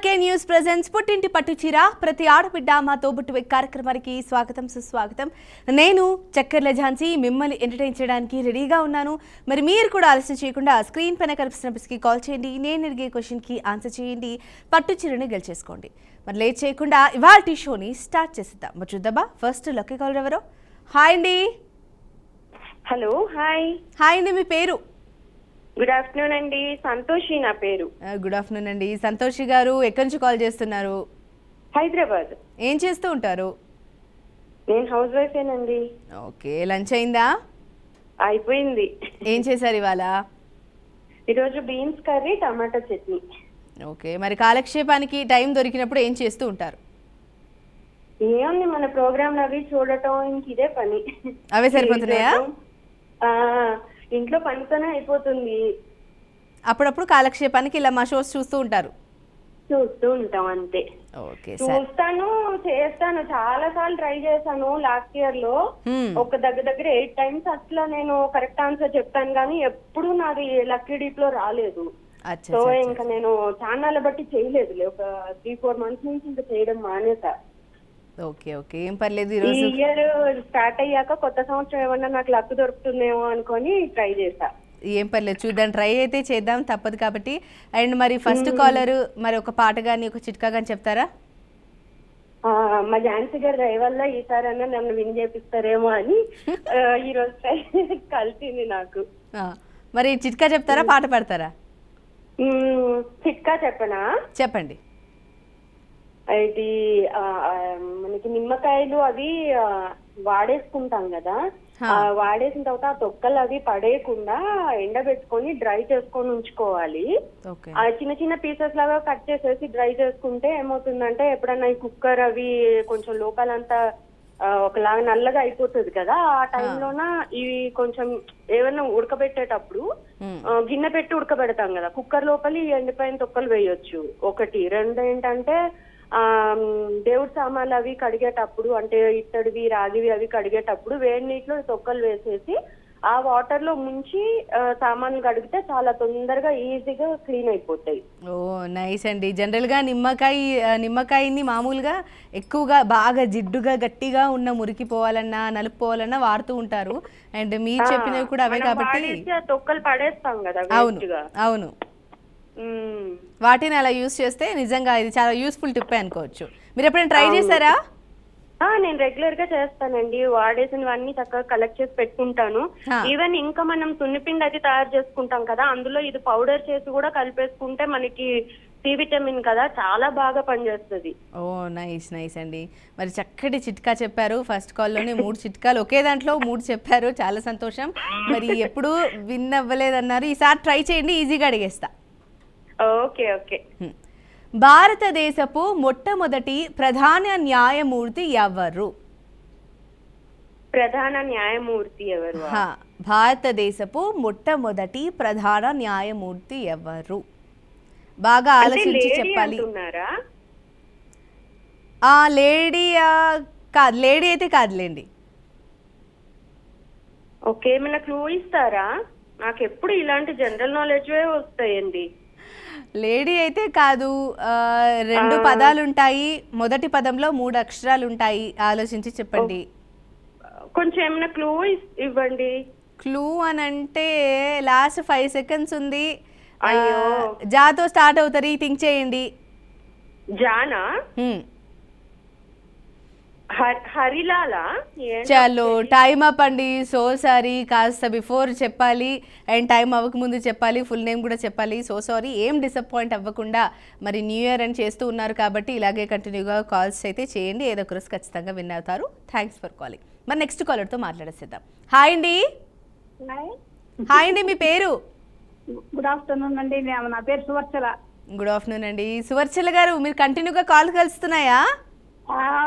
RK news presents పుట్టింటి పట్టుచీర ప్రతి ఆడబిడ్డ మా తోబుట్టువే కార్యక్రమానికి స్వాగతం సుస్వాగతం. నేను చక్కెర్ల ఝాన్సీ మిమ్మల్ని ఎంటర్టైన్ చేయడానికి రెడీగా ఉన్నాను. మరి మీరు కూడా ఆలస్యం చేయకుండా స్క్రీన్ పైన కనిపిస్తున్న నెంబర్స్కి కాల్ చేయండి. నేను అడిగే క్వశ్చన్కి ఆన్సర్ చేయండి. పట్టుచీరని గెలిచేసుకోండి. మరి లేట్ చేయకుండా ఇవాల్టి షోని స్టార్ట్ చేసేద్దాం. మరి చూద్దామా ఫస్ట్ లక్కీ కాల్ ఎవరో. హాయ్ అండి. హలో. హాయ్. హాయ్ అండి, మీ పేరు? గుడ్ ఆఫ్టర్నూన్ అండి. సంతోషి నా పేరు. గుడ్ ఆఫ్టర్నూన్ అండి. సంతోషి గారు ఎక్కడి నుంచి కాల్ చేస్తున్నారు? హైదరాబాద్. ఏం చేస్తూ ఉంటారు? నేను హౌస్ వైఫేనండి. ఓకే, లంచ్ అయిందా? అయిపోయింది. ఏం చేశారు ఇవాళ? ఈరోజు బీన్స్ కర్రీ, టమాటా చట్నీ. ఓకే, మరి కాలక్షేపానికి టైం దొరికినప్పుడు ఏం చేస్తూ ఉంటారు? ఏముంది, మన ప్రోగ్రామ్ అవి చూడటం, ఇంక ఇదే పని. అవే సరిపోతున్నాయా? ఇంట్లో పనితోనే అయిపోతుంది. అప్పుడప్పుడు కాలక్షేపానికి ఇలా మా షోస్ చూస్తూ ఉంటారు? చూస్తూ ఉంటాం అంతే. ఓకే, చూస్తాను, చేస్తాను. చాలా సార్లు ట్రై చేశాను. లాస్ట్ ఇయర్ లో ఒక దగ్గర 8 times అట్లా నేను కరెక్ట్ ఆన్సర్ చెప్పాను, కానీ ఎప్పుడు నాది లక్కీ డీప్ లో రాలేదు. సో ఇంకా నేను ఛానల్ బట్టి చేయలేదు. ఒక 3-4 months నుంచి ఇంకా చేయడం మానేసా. ఓకే ఓకే, ఏం పర్లేదు. ఈ ఇయర్ స్టార్ట్ అయ్యాక కొత్త సంవత్సరం ఏమన్నా నాకు లక్ దొరుకుతుందేమో అనుకొని ట్రై చేసా. ఏం పర్లేదు, చూద్దాం. ట్రై అయితే చేద్దాం, తప్పదు కాబట్టి. అండ్ మరి ఫస్ట్ కాలర్ మరి ఒక పాట కానీ ఒక చిట్కా కానీ చెప్తారా? మా ఝాన్సీ గారు దయ వల్ల ఈసారన్నా నన్ను విన్ చేపిస్తారేమో అని ఈ రోజు కలిసింది నాకు. మరి చిట్కా చెప్తారా, పాట పాడతారా? చిట్కా చెప్పనా? చెప్పండి. ఇది మనకి నిమ్మకాయలు అవి వాడేసుకుంటాం కదా, వాడేసిన తర్వాత ఆ తొక్కలు అవి పడేయకుండా ఎండబెట్టుకొని డ్రై చేసుకొని ఉంచుకోవాలి. చిన్న చిన్న పీసెస్ లాగా కట్ చేసేసి డ్రై చేసుకుంటే ఏమవుతుందంటే ఎప్పుడన్నా ఈ కుక్కర్ అవి కొంచెం లోపలంతా ఒకలాగా నల్లగా అయిపోతుంది కదా, ఆ టైంలోన ఇవి కొంచెం ఏమైనా ఉడకబెట్టేటప్పుడు గిన్నె పెట్టి ఉడకబెడతాం కదా, కుక్కర్ లోపలి ఎండిపోయిన తొక్కలు వేయొచ్చు. ఒకటి. రెండు ఏంటంటే దేవుడి సామాన్లు అవి కడిగేటప్పుడు, అంటే ఇత్తడివి రాగివి అవి కడిగేటప్పుడు వేడి నీటిలో తొక్కలు వేసేసి ఆ వాటర్ లో ముంచి సామాన్లు కడిగితే చాలా తొందరగా ఈజీగా క్లీన్ అయిపోతాయి. ఓ నైస్ అండి. జనరల్ గా నిమ్మకాయని మామూలుగా ఎక్కువగా బాగా జిడ్డుగా గట్టిగా ఉన్న మురికి పోవాలన్నా నలుపుకోవాలన్నా వాడుతూ ఉంటారు. అండ్ మీరు చెప్పినవి కూడా అవే కాబట్టి తొక్కలు పడేస్తాం కదా. అవును అవును, వాటిని అలా యూస్ చేస్తే నిజంగా ఇది చాలా యూస్ఫుల్ టిప్ అనుకోవచ్చు. మీరు ఎప్పుడైనా ట్రై చేశారా? నేను రెగ్యులర్ గా చేస్తానండి. వాడేసినవన్నీ చక్కగా కలెక్ట్ చేసి పెట్టుకుంటాను. ఈవెన్ ఇంకా మనం సున్నిపిండి అది తయారు చేసుకుంటాం కదా, అందులో ఇది పౌడర్ చేసి కూడా కలిపేసుకుంటే మనకి సి విటమిన్ కదా, చాలా బాగా పనిచేస్తుంది. ఓ నైస్ నైస్ అండి. మరి చక్కటి చిట్కా చెప్పారు. ఫస్ట్ కాల్లోనే 3 చిట్కాలు ఒకే దాంట్లో 3 చెప్పారు. చాలా సంతోషం. మరి ఎప్పుడు విన్ అవ్వలేదన్నారు, ఈసారి ట్రై చేయండి, ఈజీగా అడిగేస్తా. Okay okay. భారతదేశపు మొట్టమొదటి ప్రధాన న్యాయమూర్తి ఎవరు? ప్రధాన న్యాయమూర్తి ఎవరు? భారతదేశపు మొట్టమొదటి ప్రధాన న్యాయమూర్తి ఎవరు? బాగా ఆలోచించి చెప్పాలి. లేడీ కాదు, లేడీ అయితే కాదులేండి. ఓకే, ఏమైనా క్లూ ఇస్తారా? నాకు ఎప్పుడు ఇలాంటి జనరల్ నాలెడ్జ్ వస్తాయండి. లేడీ అయితే కాదు. 2 పదాలు ఉంటాయి. మొదటి పదంలో 3 అక్షరాలు ఉంటాయి. ఆలోచించి చెప్పండి. కొంచెం ఏమైనా క్లూ ఇవ్వండి. క్లూ అని అంటే లాస్ట్ 5 seconds ఉంది. జాతో స్టార్ట్ అవుతారు, థింక్ చేయండి. జానా? హరిలాలా? చలో టైం అప్ అండి. సో సారీ, కాస్త బిఫోర్ చెప్పాలి అండ్ టైం అవ్వక ముందు చెప్పాలి, ఫుల్ నేమ్ కూడా చెప్పాలి. So sorry. ఏం డిసప్పాయింట్ అవ్వకుండా మరి న్యూ ఇయర్ అని చేస్తూ ఉన్నారు కాబట్టి ఇలాగే కంటిన్యూగా కాల్స్ అయితే చేయండి. ఏదో ఒక రోజు ఖచ్చితంగా విన్ అవుతారు. Thanks for calling. మరి నెక్స్ట్ కాలర్తో మాట్లాడేసేద్దాం. హాయ్ అండి. హాయ్ అండి, మీ పేరు? గుడ్ ఆఫ్టర్నూన్ అండి. నా పేరు సువర్చల. గుడ్ ఆఫ్టర్నూన్ అండి. సువర్చల గారు, మీరు కంటిన్యూగా కాల్ కలుస్తున్నాయా?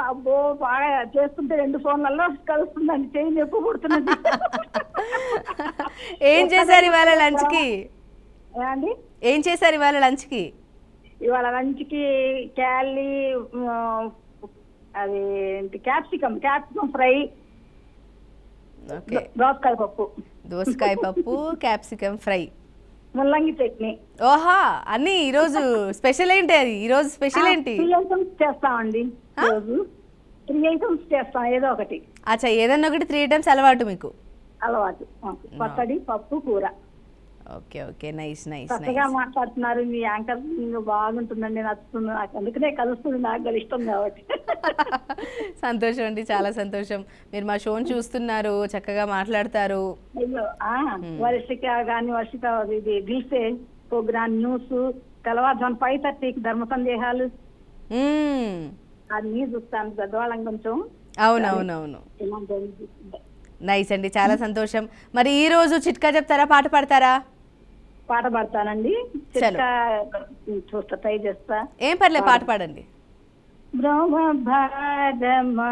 అబ్బో, బాగా చేస్తుంటే 2 ఫోన్లలో కలుస్తుందండి. చేయి ఎక్కువ పుడుతున్నది. ఏం చేశారు ఇవాళ లంచ్కి? అండి, ఏం చేశారు ఇవాళ లంచ్కి? ఇవాళ లంచ్కి క్యాలీ అది క్యాప్సికమ్ ఫ్రై, దోసకాయ పప్పు, క్యాప్సికమ్ ఫ్రై. ముల్లంగి చట్నీ. ఓహా అన్ని ఈరోజు స్పెషల్ ఏంటి? అది ఈరోజు స్పెషల్ ఏంటి? 3 ఐటమ్స్ చేస్తామండి రోజు. 3 ఐటమ్స్ చేస్తాం ఏదో ఒకటి. అచ్చా, ఏదన్నా ఒకటి 3 ఐటమ్స్ అలవాటు మీకు? అలవాటు. పచ్చడి, పప్పు, కూర. ఓకే ఓకే, నైస్ నైస్ చక్కగా నైస్. మాట్లాడుతున్నారు. మీ యాంకర్ బాగుంటుందండి, నచ్చుతుంది నాకు. అందుకనే కలుస్తుంది, నాకు కూడా ఇష్టం కాబట్టి. సంతోషం అండి, చాలా సంతోషం. మీరు మా షోని చూస్తున్నారు, చక్కగా మాట్లాడతారు. అయ్యో వర్షిక కానీ వర్షిక ఇది గిల్సే ప్రోగ్రామ్ న్యూస్ తెల్లవారుజాము 5:30కి ధర్మ సందేహాలు మ్మ్. అన్నీ చూస్తాను. పెద్దవాళ్ళం కొంచెం. అవునవునవును, ఇలాంటి నైస్ అండి, చాలా సంతోషం. మరి ఈ రోజు చిట్కా చెప్తారా, పాట పాడతారా? పాట పాడతానండి. చిట్కా చూస్తా, ట్రై చేస్తా. ఏం పర్లేదు, పాట పాడండి. బ్రహ్మభారమా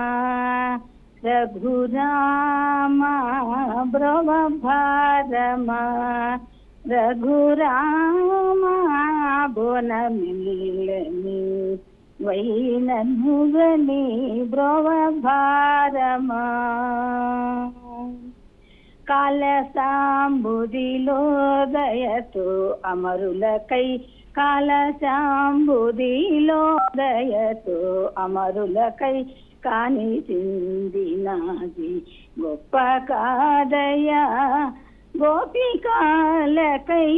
రఘురామా, బ్రహ్మభారమా రఘురామా, బోనమిల్లని వైననుగని బ్రహ్మభారమా. కాలసాంబుదిలో దయతో అమరులకై, కాలసాంబుదిలో దయతో అమరులకై కాని చిందినాది గొప్ప కాదయా. గోపికాలకై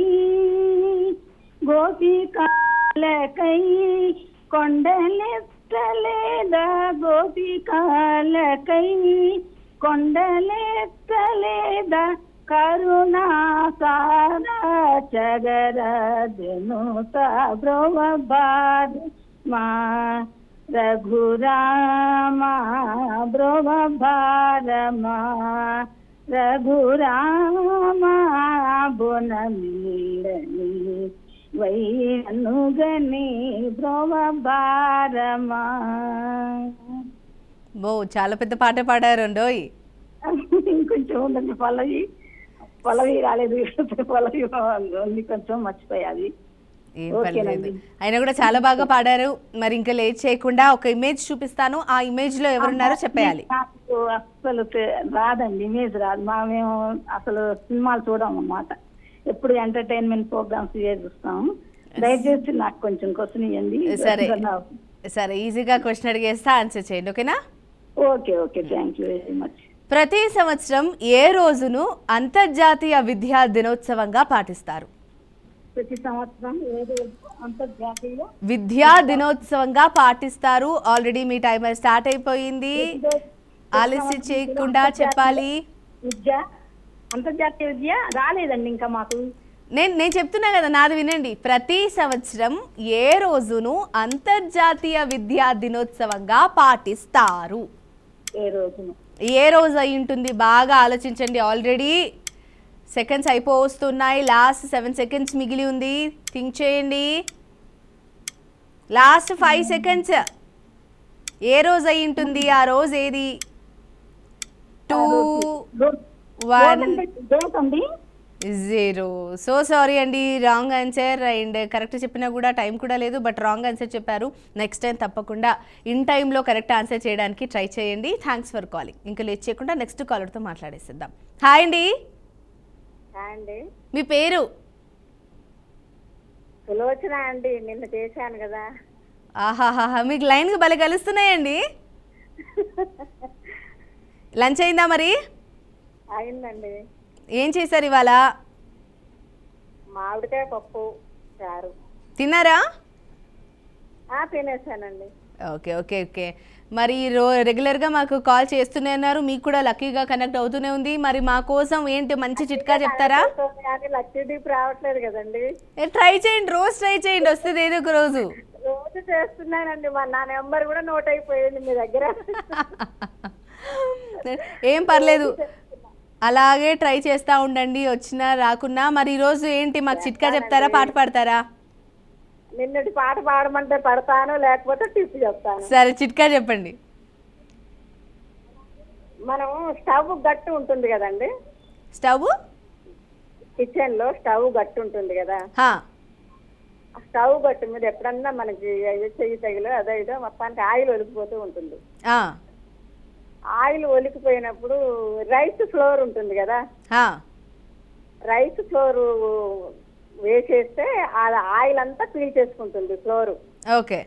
గోపికాలకై కొండలెత్తలేదా, గోపికాలకై కొండలెత్తలేదా, కరుణా సారా చగరదనుత బ్రహ్మభారమా రఘురామా, బ్రహ్మభారమా రఘురామా, బొనమిల్లని వైనుగని బ్రహ్మభారమా. బో, చాలా పెద్ద పాట పాడారు అండోయ్. ఇంకొంచెం ఉందండి, పల్లవి రాలేదు. పల్లవి ఉంది, కొంచెం మర్చిపోయాది. ఏం పర్లేదు, అయినా కూడా చాలా బాగా పాడారు. మరి ఇంకా లేట్ చేయకుండా ఒక ఇమేజ్ చూపిస్తాను, ఆ ఇమేజ్ లో ఎవరున్నారో చెప్పేయాలి. నాకు అసలు రాదండి, ఇమేజ్ రాదు. మేము అసలు సినిమాలు చూడం అన్నమాట, ఎప్పుడు ఎంటర్టైన్మెంట్ ప్రోగ్రామ్స్ చూస్తాం. దయచేసి నాకు కొంచెం క్వశ్చన్ ఇవ్వండి. సరే సరే, ఈజీగా క్వశ్చన్ అడిగేస్తా, ఆన్సర్ చేయండి, ఓకేనా? Okay okay, thank you very much. ప్రతి సంవత్సరం ఏ రోజును అంతర్జాతీయ విద్యా దినోత్సవంగా పాటిస్తారు? ప్రతి సంవత్సరం ఏదో అంతర్జాతీయ విద్యా దినోత్సవంగా పాటిస్తారు. ఆల్రెడీ మీ టైమర్ స్టార్ట్ అయిపోయింది, ఆలస్యం చేయకుండా చెప్పాలి. విద్య, అంతర్జాతీయ విద్య రాలేదండి ఇంకా మాకు. నేను చెప్తున్నా కదా, నాది వినండి. ప్రతి సంవత్సరం ఏ రోజును అంతర్జాతీయ విద్యా దినోత్సవంగా పాటిస్తారు? ఏ రోజు అయి ఉంటుంది? బాగా ఆలోచించండి. ఆల్రెడీ సెకండ్స్ అయిపోతున్నాయి, లాస్ట్ 7 సెకండ్స్ మిగిలి ఉంది. థింక్ చేయండి, లాస్ట్ 5 సెకండ్స్. ఏ రోజు అయి ఉంటుంది? ఆ రోజు ఏది? 2 1 0. సో సారీ అండి, రాంగ్ ఆన్సర్. అండ్ కరెక్ట్ చెప్పినా కూడా టైం కూడా లేదు, బట్ రాంగ్ ఆన్సర్ చెప్పారు. నెక్స్ట్ టైం తప్పకుండా ఇన్ టైంలో కరెక్ట్ ఆన్సర్ చేయడానికి ట్రై చేయండి. Thanks for calling. ఇంకా లేట్ చేయకుండా నెక్స్ట్ కాలర్తో మాట్లాడేసిద్దాం. హాయ్ అండి, మీ పేరు? సులోచన అండి, నిన్న చేశాను కదా. ఆహాహా, మీకు లైన్కి భలే కలుస్తున్నాయండి. లంచ్ అయిందా మరి? అయిందండి. ఏం చేశారు ఇవాళ? మామిడికాయ పప్పు చారు. తిన్నారా? తినేసానండి. Okay okay okay. మరి రెగ్యులర్గా మాకు కాల్ చేస్తూనే ఉన్నారు, మీకు కూడా లక్కీగా కనెక్ట్ అవుతూనే ఉంది. మరి మా కోసం ఏంటి మంచి చిట్కా చెప్తారా? లక్కీ డీప్ రావట్లేదు కదండి. ట్రై చేయండి, రోజు ట్రై చేయండి, వస్తుంది ఏదో ఒక రోజు. రోజు చేస్తున్నానండి, నా నెంబర్ కూడా నోట్ అయిపోయింది మీ దగ్గర. ఏం పర్లేదు, అలాగే ట్రై చేస్తూ ఉండండి, వచ్చినా రాకున్నా. మరి ఈరోజు ఏంటి మాకు చిట్కా చెప్తారా, పాట పాడతారా? నిన్నటి పాట పాడమంటే పడతాను, లేకపోతే టిప్ చెప్తాను. సరే, చిట్కా చెప్పండి. మనం స్టవ్ గట్టు ఉంటుంది కదండి, స్టవ్ కిచెన్ లో స్టవ్ గట్టు ఉంటుంది కదా, స్టవ్ గట్టు మీద ఎప్పుడన్నా మనకి చెయ్యి తగిలి అదో ఇదో మొత్తానికి ఆయిల్ ఒలికిపోతూ ఉంటుంది. ఆయిల్ వేసేస్తే అది ఆయిల్ అంతా పీల్చేసుకుంటుంది ఫ్లోర్. ఓకే.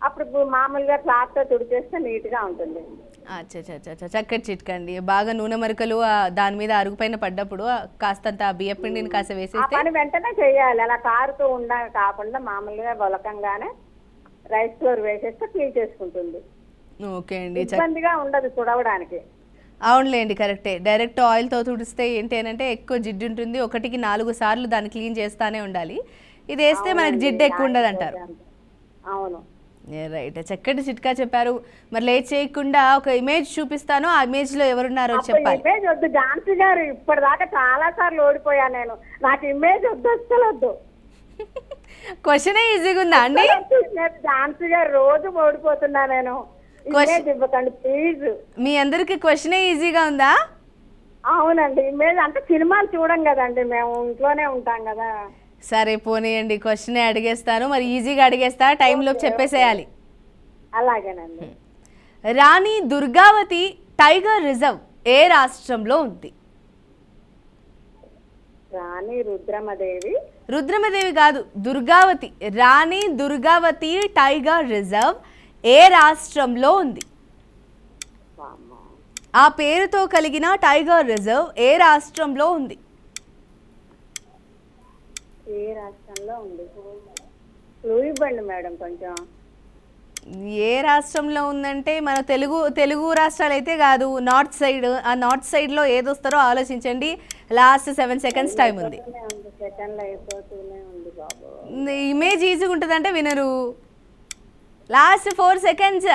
అప్పుడు మామూలుగా క్లాత్ తో తుడిచేస్తే నీట్ గా ఉంటుంది. అచ్చా చక్కటి చిట్కండి. బాగా నూనె మరకలు దాని మీద అరుగు పైన పడ్డప్పుడు కాస్తంత బియ్య పిండిని కాస్త ఆ వేసేస్తే పని వెంటనే చేయాలి, అలా కారుతూ కాకుండా మామూలుగా బొలకంగానే రైస్ ఫ్లోర్ వేసేస్తే క్లీన్ చేసుకుంటుంది. ఓకే అండి. ఇబ్బందిగా ఉండదు తుడవడానికి. అవునులేండి, కరెక్టే. డైరెక్ట్ ఆయిల్తో తుడిస్తే ఏంటి అంటే ఎక్కువ జిడ్డు ఉంటుంది, 1కి 4 సార్లు దాన్ని క్లీన్ చేస్తానే ఉండాలి. ఇది వేస్తే మనకి జిడ్డు ఎక్కువ ఉండదు అంటారు. అవును, రైట్. చక్కటి చిట్కా చెప్పారు. మరి లేట్ చేయకుండా ఒక ఇమేజ్ చూపిస్తాను, ఆ ఇమేజ్ లో ఎవరున్నారో చెప్పాలి. ఇమేజ్ వద్దు ఝాన్సీ గారు, ఇప్పటిదాకా చాలా సార్లు ఓడిపోయాను నేను, నాకు ఇమేజ్ వద్దు, అస్సలు వద్దు. క్వశ్చన్ ఈజీగా ఉందా అండి? ఝాన్సీ గారు రోజు ఓడిపోతున్నా నేను, ఇమేజ్ ఇవ్వకండి ప్లీజ్. మీ అందరికి క్వశ్చన్ ఈజీగా ఉందా? అవునండి, ఇమేజ్ అంటే సినిమాలు చూడం కదండి, మేము ఇంట్లోనే ఉంటాం కదా. సరే పోనీయండి, క్వశ్చన్ అడిగేస్తాను. మరి ఈజీగా అడిగేస్తా, టైంలోకి చెప్పేసేయాలి. అలాగేనండి. రాణి దుర్గావతి టైగర్ రిజర్వ్ ఏ రాష్ట్రంలో ఉంది? రాణి రుద్రమదేవి కాదు, దుర్గావతి. రాణి దుర్గావతి టైగర్ రిజర్వ్ ఏ రాష్ట్రంలో ఉంది? ఆ పేరుతో కలిగిన టైగర్ రిజర్వ్ ఏ రాష్ట్రంలో ఉంది? ఏ రాష్ట్రంలో ఉంది? క్లూ ఇవ్వండి మేడం కొంచెం. ఏ రాష్ట్రంలో ఉందంటే మన తెలుగు రాష్ట్రాలు అయితే కాదు, నార్త్ సైడ్. ఆ నార్త్ సైడ్ లో ఏదొస్తారో ఆలోచించండి. లాస్ట్ 7 సెకండ్స్ టైం ఉంది. సెకండ్లు అయిపోతూనే ఉంది బాబు. ఇమేజ్ ఈజీగా ఉంటుందంటే వినరు. Last 4 seconds.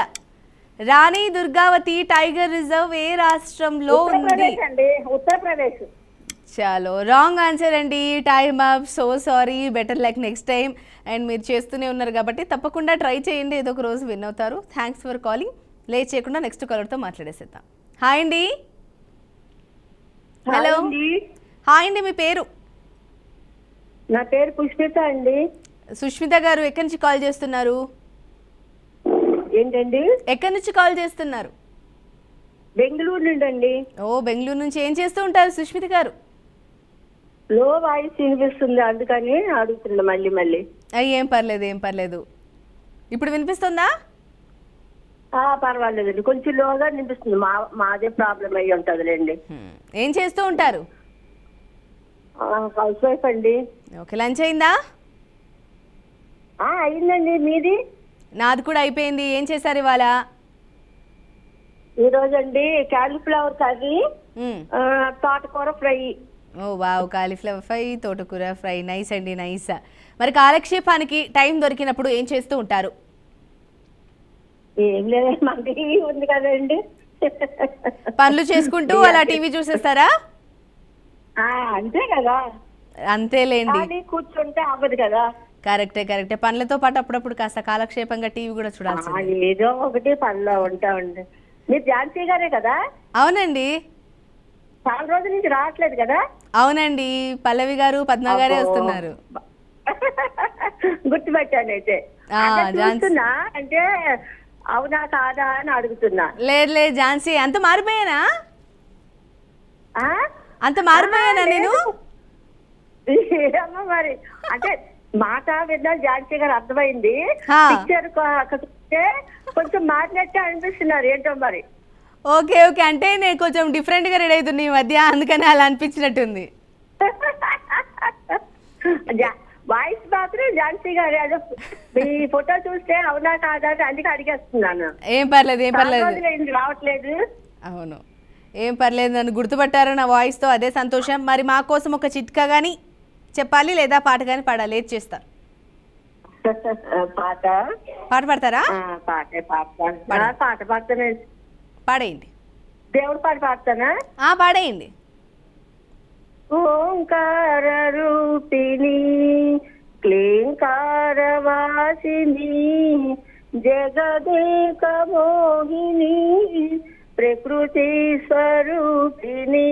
Rani Durgavati tiger reserve ఏ రాష్ట్రంలో ఉంది? ఉత్తరప్రదేశ్. చాలో రాంగ్ ఆన్సర్ అండి. Time up. So sorry, better luck next time. And మీరు చేస్తూనే ఉన్నారు కాబట్టి తప్పకుండా ట్రై చేయండి, ఏదో ఒక రోజు విన్ అవుతారు. Thanks for calling. లేట్ చేయకుండా నెక్స్ట్ కాలర్తో మాట్లాడేసేద్దాం. హాయ్ అండి. హలో. హాయ్ అండి, మీ పేరు? నా పేరు పుష్పిత అండి. సుష్మిత గారు, ఎక్కడి నుంచి కాల్ చేస్తున్నారు? ఏంటండి? ఎక్కడి నుంచి కాల్ చేస్తున్నారు? బెంగళూరు నుండి అండి. ఓ, బెంగళూరు నుంచి. ఏం చేస్తూ ఉంటారు సుష్మిత గారు? లో వాయిస్ వినిపిస్తుంది, అందుకని అడుగుతున్నా మళ్ళీ. ఏం పర్లేదు. ఇప్పుడు వినిపిస్తుందా? పర్వాలేదండి, కొంచెం లోగా వినిపిస్తుంది. మాదే ప్రాబ్లం అయ్యి ఉంటుందిలేండి. ఏం చేస్తూ ఉంటారు? హౌస్ వైఫ్ అండి. ఓకే, లంచ్ అయిందా? అయిందండి, మీది? నాది కూడా అయిపోయింది. ఏం చేశారు ఇవాళ? ఈ రోజు అండి కాలీఫ్లవర్ కర్రీ, తోటకూర ఫ్రై. ఓ వావ్, కాలీఫ్లవర్ ఫ్రై, తోటకూర ఫ్రై. నైస్ అండి, నైస్. మరి కాలక్షేపానికి టైం దొరికినప్పుడు ఏం చేస్తూ ఉంటారు? ఏం లేదండి, మన టీవీ ఉంది కదండి, పనులు చేసుకుంటూ అలా టీవీ చూసేస్తారా? అంతే కదా. అంతేలేండి, కూర్చుంటే అవ్వదు కదా. కరెక్టే. పనులతో పాటు అప్పుడప్పుడు కాస్త కాలక్షేపంగా టీవీ కూడా చూడాల్సింది. ఏదో ఒకటి పనిలో ఉంటామండి. మీరు ఝాన్సీ గారే కదా? అవునండి. చాలా రోజుల నుంచి రావట్లేదు కదా? అవునండి, పల్లవి గారు, పద్మ గారే వస్తున్నారు. గుర్తుపెట్టాను అయితే. చూస్తున్నా అంటే అవునా కాదా అని అడుగుతున్నా. లేదు ఝాన్సీ, అంత మారిపోయానా నేను? ఏమో మరి, అంటే మాట విన్నా ఝాన్సీ గారు అర్థమైంది. పిక్చర్ కొంచెం మాట్లాడితే అనిపిస్తున్నారు ఏంటో మరి. ఓకే, అంటే నేను కొంచెం డిఫరెంట్ గా రెడీ అవుతున్నా ఈ మధ్య, అందుకని అలా అనిపించినట్టుంది. వాయిస్ మాత్రం ఝాన్సీ గారు, అదే మీ ఫోటో చూస్తే అవునా కాదా అందుకే అడిగేస్తున్నాను. ఏం పర్లేదు. రావట్లేదు. అవును, ఏం పర్లేదు. నన్ను గుర్తుపట్టారు నా వాయిస్ తో, అదే సంతోషం. మరి మా కోసం ఒక చిట్కా గానీ చెప్పాలి, లేదా పాట గానీ పాడాలి, ఏది చేస్తారు? పాట పాడతారా? పాట పాడతానే. పాడేయండి. దేవుడి పాట పాడతానా? పాడేయండి. ఓంకార రూపిణి క్లీంకార వాసిని జగదేక మోహిని ప్రకృతి స్వరూపిణి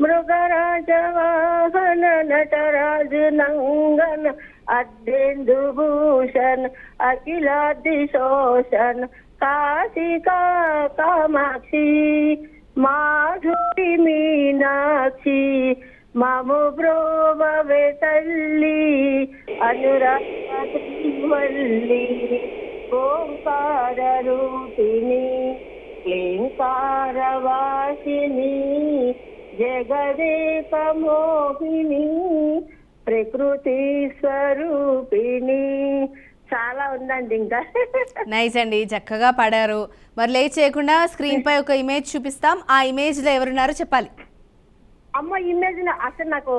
మృగరాజ వాహన నటరాజు నంగన అద్దెందు భూషణ్ అఖిలాద్రి శోషణ్ కాశికా కామాక్షి మాధురి మీనాక్షి మాము బ్రోవే తల్లి అనురాగవల్లి ఓంకార రూపిణి క్లీంకార వాసిని జగదేక మోహిని ప్రకృతి స్వరూపిణి. చాలా ఉందండి ఇంకా. నైస్ అండి, చక్కగా పాడారు. మరి లేట్ చేయకుండా స్క్రీన్ పై ఒక ఇమేజ్ చూపిస్తాం, ఆ ఇమేజ్ లో ఎవరున్నారో చెప్పాలి. అమ్మ ఇమేజ్ అసలు నాకు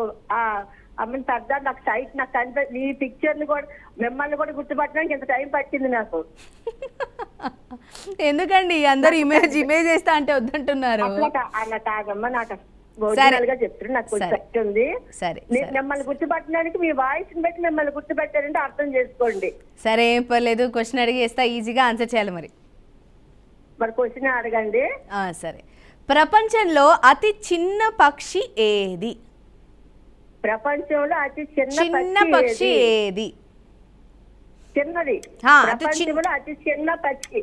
అమ్మని పెద్ద నాకు సైట్ నాకు కనిపి ఈ పిక్చర్ని కూడా మిమ్మల్ని కూడా గుర్తుపట్టడానికి ఎంత టైం పట్టింది నాకు. ఎందుకండి అందరు ఇమేజ్ ఇమేజ్ వేస్తా అంటే వద్దంటున్నారు? అలా కాదమ్మా, నాకు ఒరిజినల్ గా చెప్తున్నారు, నాకు కొంచెం శక్తి ఉంది. సరే, మిమ్మల్ని గుర్తుపట్టడానికి మీ వాయిస్ బట్టి మిమ్మల్ని గుర్తుపెట్టారంటే అర్థం చేసుకోండి. సరే, ఏం పర్లేదు, క్వశ్చన్ అడిగేస్తా, ఈజీగా ఆన్సర్ చేయాలి. మరి క్వశ్చన్ అడగండి. సరే, ప్రపంచంలో అతి చిన్న పక్షి ఏది? ప్రపంచంలో అతి చిన్న పక్షి ఏది? చిన్నది. ప్రపంచంలో అతి చిన్న పక్షి.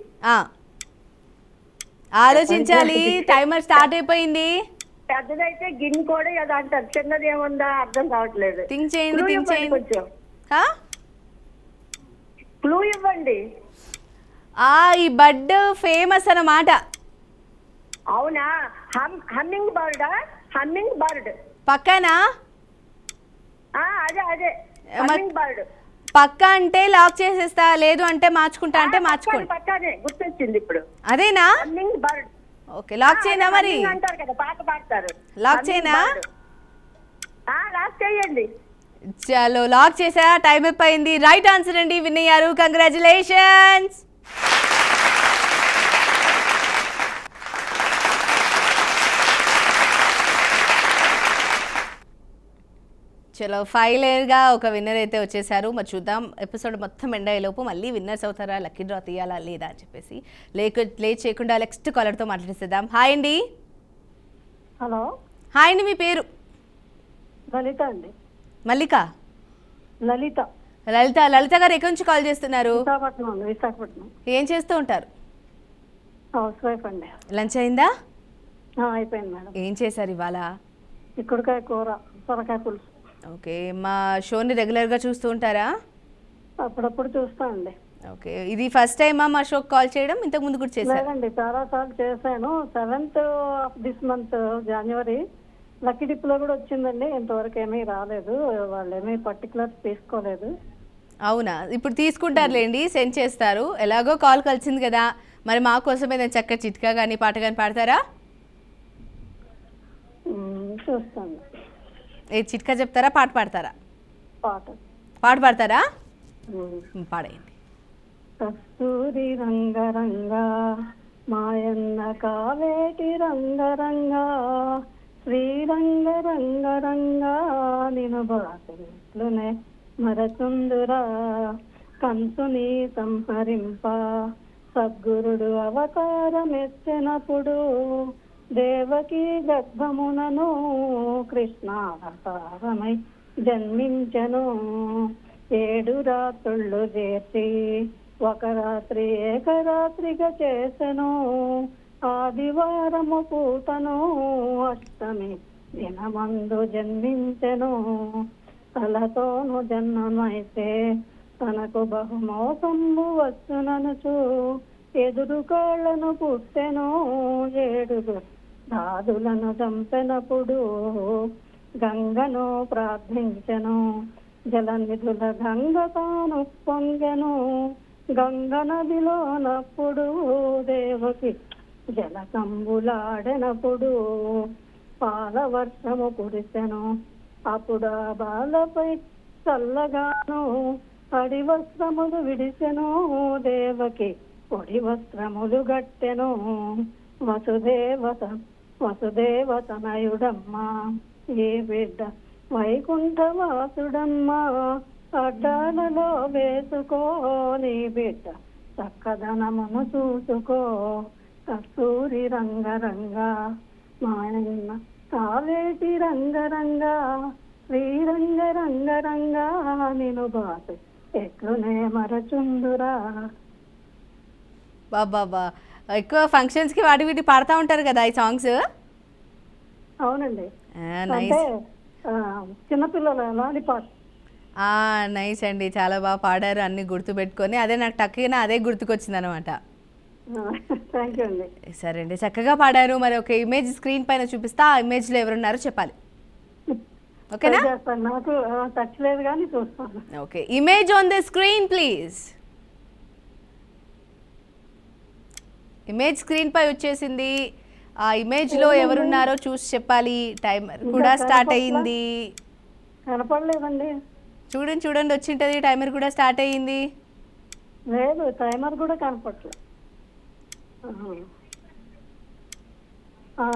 ఆలోచించాలి, టైమర్ స్టార్ట్ అయిపోయింది. పెద్దదైతే గిన్నె కూడా ఏదో అంటారు, చిన్నది ఏముందా అర్థం కావట్లేదు. థింక్ చేయండి, థింక్ చేయండి. కొంచెం క్లూ ఇవ్వండి. ఈ బర్డ్ ఫేమస్ అన్నమాట. అవునా? హమ్మింగ్ బర్డా? హమ్మింగ్ బర్డ్ పక్కనా? అదే అదే హమ్మింగ్ బర్డ్. పక్క అంటే లాక్ చేసేస్తా, లేదు అంటే మార్చుకుంటా అంటే మార్చుకోండి. పక్కనే గుర్తొచ్చింది ఇప్పుడు. అదేనా? Humming bird. ఓకే, లాక్ చేయనా? మరి అంటారు కదా, పాట పాడతారు. లాక్ చేయనా? లాక్ చేయండి. చలో, లాక్ చేసా. టైం అయిపోయింది. రైట్ ఆన్సర్ అండి, విన్ అయ్యారు. కంగ్రాచులేషన్స్. చలో, ఫైనల్గా ఒక విన్నర్ అయితే వచ్చేసారు. మరి చూద్దాం, ఎపిసోడ్ మొత్తం ఎండ్ అయ్యేలోపు మళ్ళీ విన్నర్స్ అవుతారా, లక్కీ డ్రా తీయాలా లేదా అని చెప్పేసి. లేట్ చేయకుండా నెక్స్ట్ కాలర్తో మాట్లాడేసేద్దాం. హాయ్ అండి. హలో. హాయ్ అండి, మీ పేరు? లలిత అండి. మల్లిక? లలిత. లలిత గారు ఎక్కడి నుంచి కాల్ చేస్తున్నారు? విశాఖపట్నం. ఏం చేస్తూ ఉంటారు? హౌస్ వైఫ్ అండి. లంచ్ అయిందా? అయిపోయింది మేడం. ఏం చేశారు ఇవాళ? చిక్కుడుకాయ కూర, సొరకాయ పులుసు. ఓకే, మా షోని రెగ్యులర్గా చూస్తూ ఉంటారా? అప్పుడప్పుడు చూస్తానండి. ఓకే, ఇది ఫస్ట్ టైమా మా షోకి కాల్ చేయడం? ఇంతకు ముందు కూడా చేశారు? లేదండి, చాలా సార్లు చేశాను. 7th of this month January lucky dip లో కూడా వచ్చిందండి. ఇంతవరకు ఏమీ రాలేదు, వాళ్ళు ఏమీ పర్టికులర్స్ తీసుకోలేదు. అవునా? ఇప్పుడు తీసుకుంటారులేండి, సెండ్ చేస్తారు. ఎలాగో కాల్ కలిసింది కదా, మరి మా కోసం ఏదైనా చక్కగా చిట్కా కానీ పాట కానీ పాడతారా? చూస్తాను. ఏ చిట్కా చెప్తారా, పాట పాడతారా? పాట పాడతారా? పాడేయండి. కస్తూరి రంగరంగా మాయన్న కావేటి రంగరంగా శ్రీరంగ రంగరంగా నిను బాటలునే మరచుందురా కంసుని సంహరింప సద్గురుడు అవతారమెత్తినప్పుడు దేవకి గర్భమునను కృష్ణావతారమై జన్మించెను. 7 రాత్రుళ్ళు చేసి ఒక రాత్రి ఏకరాత్రిగా చేసెను. ఆదివారము పూటను అష్టమి దినమందు జన్మించెను. తలతోను జన్మమైతే తనకు బహుమోసంబు వచ్చుననుచు ఎదురు కాళ్లను పుట్టెను. 7 దాదులను చంపెనప్పుడు గంగను ప్రార్థించెను. జలనిధుల గంగ తాను పొంగెను. గంగ నదిలోనప్పుడు దేవకి జలకంబులాడెనప్పుడు పాల వర్షము కురిసెను. అప్పుడు ఆ బాలపై చల్లగాను అడి వస్త్రములు విడిసెను. దేవకి పొడి వస్త్రములు గట్టెను. వసుదేవతనయుడమ్మ ఏ బిడ్డ వైకుంఠవాసుడమ్మ అడ్డాలలో వేసుకో నీ బిడ్డ చక్కదనమును చూసుకో. కస్తూరి రంగరంగా మాయన్న కావేటి రంగరంగా శ్రీరంగ రంగరంగా నిను బాటు ఎట్లునే మరచుందురా. బాబా, ఎక్కువ ఫంక్షన్స్ కి వాటి వీటి పాడుతూ ఉంటారు కదా ఈ సాంగ్స్? అవునండి. నైస్. చిన్నపిల్లల లాలీపాప్. నైస్ అండి, చాలా బాగా పాడారు, అన్ని గుర్తుపెట్టుకొని. అదే నాకు టక్కున అదే గుర్తుకొచ్చింది అనమాట. థ్యాంక్ యూ అండి. సరే అండి, చక్కగా పాడారు. మరి ఒక ఇమేజ్ స్క్రీన్ పైన చూపిస్తా, ఆ ఇమేజ్లో ఎవరున్నారో చెప్పాలి. ఓకేనా? ట్రై చేస్తాను. నాకు టచ్ లేదు కానీ చూస్తాను. Okay, image on the screen please. Image screen పై వచ్చేసింది. ఆ ఇమేజ్లో ఎవరున్నారో చూసి చెప్పాలి. టైమర్ కూడా స్టార్ట్ అయ్యింది. కనపడలేదండి. చూడండి చూడండి, వచ్చింటది, టైమర్ కూడా స్టార్ట్ అయ్యింది. లేదు, టైమర్ కూడా కనపడలేదు.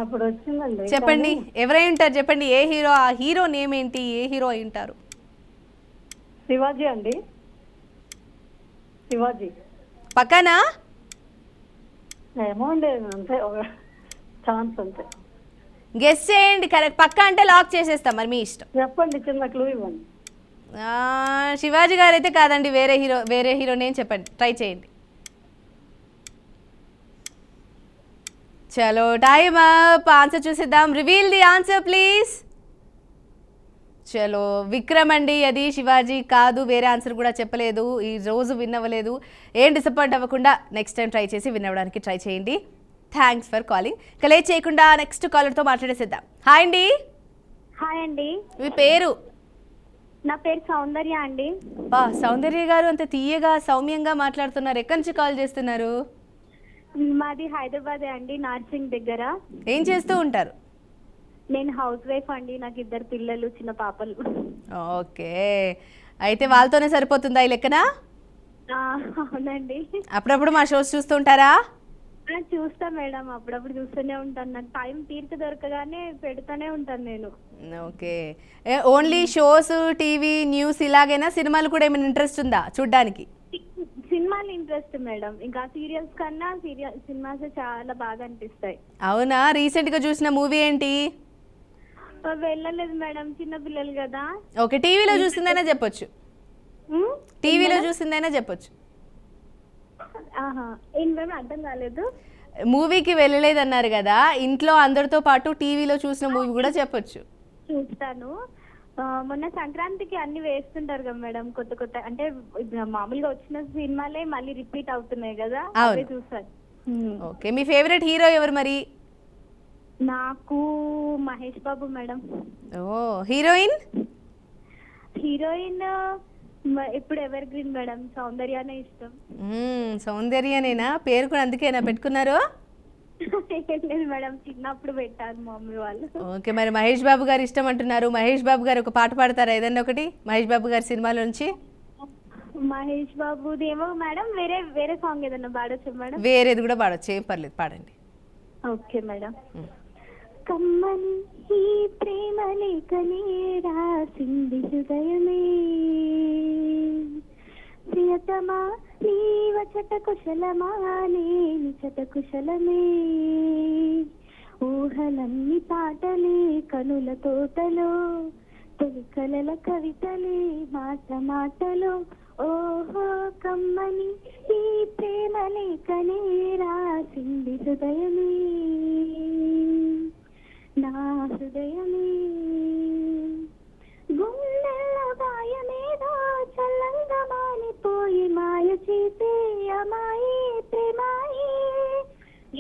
ఇప్పుడు వచ్చిందండి. చెప్పండి, ఎవరై ఉంటారు చెప్పండి. ఏ హీరో, ఆ హీరో నేమ్ ఏంటి, ఏ హీరో అయి ఉంటారు? శివాజీ అండి, శివాజీ. పక్కనా? ఏమో అండి, అంతే ఒక ఛాన్స్ అంతే. గెస్ చేయండి. కరెక్ట్, పక్క అంటే లాక్ చేసేస్తాం, మరి మీ ఇష్టం. చెప్పండి, చిన్న క్లూ ఇవ్వండి. శివాజీ గారు అయితే కాదండి, వేరే హీరో నేమ్ చెప్పండి, ట్రై చేయండి. చలో టైమ్ అప్, ఆన్సర్ చూసేద్దాం. Reveal the answer please. చలో విక్రమ్ అండి, అది శివాజీ కాదు. వేరే ఆన్సర్ కూడా చెప్పలేదు, ఈ రోజు విన్ అవ్వలేదు. ఏం డిసప్పాయింట్ అవ్వకుండా నెక్స్ట్ టైం ట్రై చేసి విన్ అవ్వడానికి ట్రై చేయండి. Thanks for calling. ఇక లేట్ చేయకుండా నెక్స్ట్ కాలర్తో మాట్లాడేసేద్దాం. హాయ్ అండి. హాయ్ అండి, మీ పేరు? నా పేరు సౌందర్య అండి. సౌందర్య గారు, అంత తీయగా సౌమ్యంగా మాట్లాడుతున్నారు. ఎక్కడి నుంచి కాల్ చేస్తున్నారు? మాది హైదరాబాదే అండి, నార్సింగ్ దగ్గర. ఏం చేస్తూ ఉంటారు? నేను హౌస్ వైఫ్ అండి, నాకు 2 పిల్లలు, చిన్న పాపలు. ఓకే, అయితే వాళ్ళతోనే సరిపోతుందా ఈ లెక్కన? అవునండి. అప్పుడప్పుడు మా షోస్ చూస్తూ ఉంటారా? చూస్తా మేడం, అప్పుడప్పుడు చూస్తూనే ఉంటాను. నాకు టైం తీరిక దొరకగానే పెడుతూనే ఉంటాను నేను. Okay, only shows, TV, news ఇలాగైనా? సినిమాలు కూడా ఏమైనా ఇంట్రెస్ట్ ఉందా చూడ్డానికి? సినిమాలు ఇంట్రెస్ట్ మేడం, ఇంకా సీరియల్స్ కన్నా సినిమాస్ చాలా బాగా అనిపిస్తాయి. అవునా? రీసెంట్ గా చూసిన మూవీ ఏంటి? వెళ్ళలేదు మేడం, చిన్న పిల్లలు కదా. ఓకే, టీవీలో చూసిందైనా చెప్పొచ్చు. టీవీలో చూసిందైనా చెప్పొచ్చు. ఏం మేడం, అర్థం కాలేదు. మూవీకి వెళ్ళలేదన్నారు కదా, ఇంట్లో అందరితో పాటు టీవీలో చూసిన మూవీ కూడా చెప్పొచ్చు. చూస్తాను. మొన్న సంక్రాంతికి అన్ని వేస్తుంటారు కదా మేడం, కొత్త కొత్త, అంటే మామూలుగా వచ్చిన సినిమాలే మళ్ళీ రిపీట్ అవుతున్నాయి కదా, అవే చూస్తాను. ఓకే, మీ ఫేవరెట్ హీరో ఎవరు మరి? నాకు మహేష్ బాబు మేడం. ఓ, హీరోయిన్? హీరోయిన్ ఇప్పుడు ఎవర్ గ్రీన్ మేడం, సౌందర్యనే ఇష్టం. సౌందర్యనేనా? పేరు కూడా అందుకేనా పెట్టుకున్నారు? లేదు మేడం, చిన్నప్పుడు పెట్టారు మా మమ్మీ వాళ్ళు. ఓకే, మరి మహేష్ బాబు గారు ఇష్టం అంటున్నారు. మహేష్ బాబు గారు ఒక పాట పాడతారా ఏదన్నా ఒకటి, మహేష్ బాబు గారి సినిమాల నుంచి? మహేష్ బాబుది ఏమో మేడం, వేరే సాంగ్ ఏదన్నా పాడొచ్చు మేడం? వేరేది కూడా పాడొచ్చు, ఏం పర్లేదు, పాడండి. Okay madam. కమ్మని ఈ ప్రేమ లేఖనే రాసింది హృదయమే, ప్రియతమా నీవ చట కుశలమా, నేను చట కుశలమే, ఊహలన్నీ పాటలే కనుల తోటలో, తొలి కలల కవితలే మాట మాటలో, ఓహో కమ్మని ఈ ప్రేమ లేఖనే రాసింది హృదయమే, నా హృదయమే. గుండెల గాయమేదో చల్లంగా మానిపోయి మాయ చేసే అమాయే ప్రేమాయే,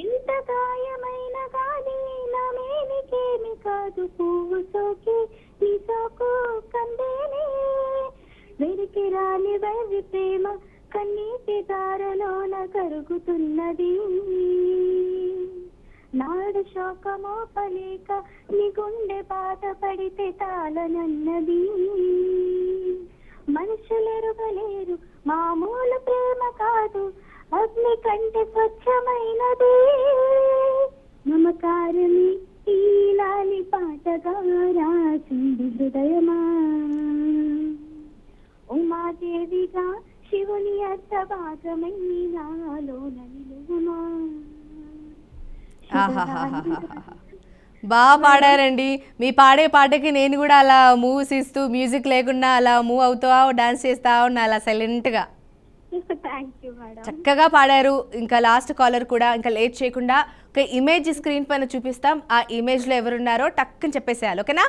ఇంత గాయమైన గాని నా మేనికేమి కాదు, పువ్వు సోకి నీ సోకు కందేనే, వెరికి రాని వైవి ప్రేమ కన్నీటి దారలోన కరుగుతున్నది, నాడు శోకమో పలేక నీ గుండె బాధపడితే తాళనన్నది, మనుషులెరుగలేరు మామూలు ప్రేమ కాదు, అగ్ని కంటే స్వచ్ఛమైనది, నమకారమి ఈ లాలి పాటగా రాసింది హృదయమా, ఉమాదేవిగా శివుని అర్థ భాగమై నాలోన నిలువుమా. బాగా పాడారండి. మీ పాడే పాటకి నేను కూడా అలా మూవ్స్ ఇస్తూ, మ్యూజిక్ లేకుండా అలా మూవ్ అవుతూ డాన్స్ చేస్తా ఉన్నా, అలా సైలెంట్గా. చక్కగా పాడారు. ఇంకా లాస్ట్ కాలర్ కూడా, ఇంకా లేట్ చేయకుండా ఒక ఇమేజ్ స్క్రీన్ పైన చూపిస్తాం, ఆ ఇమేజ్లో ఎవరున్నారో టక్కుని చెప్పేసేయాలి. ఓకేనా?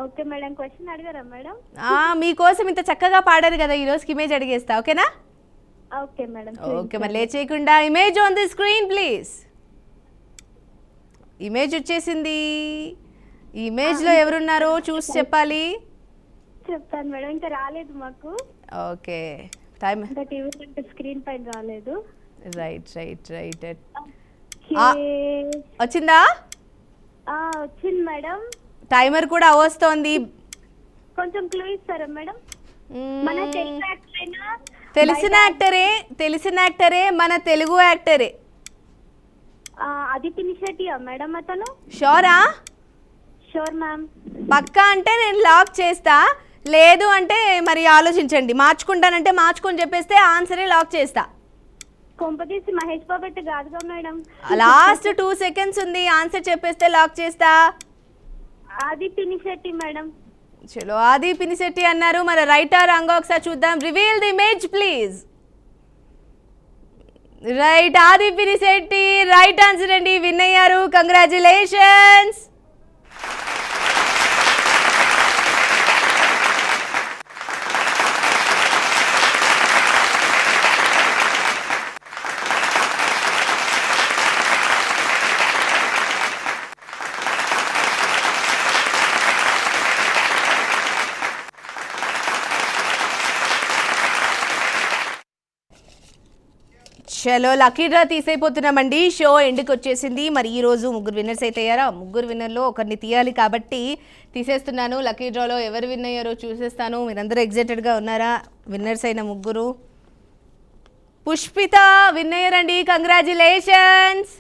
ఓకే మేడం, క్వశ్చన్ అడగరా మేడం? మీకోసం ఇంత చక్కగా పాడారు కదా, ఈ రోజుకి ఇమేజ్ అడిగేస్తా, ఓకేనా? Okay madam. ఓకే, మరి లేట్ చేయకుండా image on the screen please. Image వచ్చేసింది. ఈ ఇమేజ్లో ఎవరున్నారో చూసి చెప్పాలి. చెప్తాను మేడం, ఇంకా రాలేదు మాకు. Okay, time. ఇంకా టీవీ అంటే స్క్రీన్ పైన రాలేదు. Right right right. Okay. వచ్చిందా? వచ్చింది మేడం. టైమర్ కూడా వస్తోంది. కొంచెం క్లూ ఇస్తారా మేడం? మన తెలుగు యాక్టరేనా? తెలిసిన యాక్టరే, మన తెలుగు యాక్టరే. ఆదిత్య నిషేటియా మేడం అతను? షోరా? Sure ma'am. పక్కా అంటే నేను లాక్ చేస్తా, లేదు అంటే మరి ఆలోచించండి. మార్చుకుంటానంటే మార్చుకొని చెప్పేస్తే ఆన్సరే లాక్ చేస్తా. కొంపతీసి మహేష్ బాబు అయితే కాదుగా మేడం? లాస్ట్ 2 seconds ఉంది, ఆన్సర్ చెప్పేస్తే లాక్ చేస్తా. ఆదిత్య నిషేటి మేడం. చలో, ఆది పినిశెట్టి అన్నారు. మరి రైటా రాంగా ఒకసారి చూద్దాం. Reveal the image please. Right, ఆది పినిశెట్టి రైట్ ఆన్సర్ అండి, విన్ అయ్యారు. కంగ్రాచులేషన్స్. చలో, లక్కీ డ్రా తీసైపోతున్నామండి. షో ఎండ్కి వచ్చేసింది. మరి ఈరోజు 3 విన్నర్స్ అయితే అయ్యారా? 3 విన్నర్లో ఒకరిని తీయాలి కాబట్టి తీసేస్తున్నాను. లక్కీ డ్రాలో ఎవరు విన్ అయ్యారో చూసేస్తాను. మీరందరూ ఎగ్జైటెడ్గా ఉన్నారా? విన్నర్స్ అయిన 3. పుష్పిత విన్ అయ్యారండి, కంగ్రాచులేషన్స్.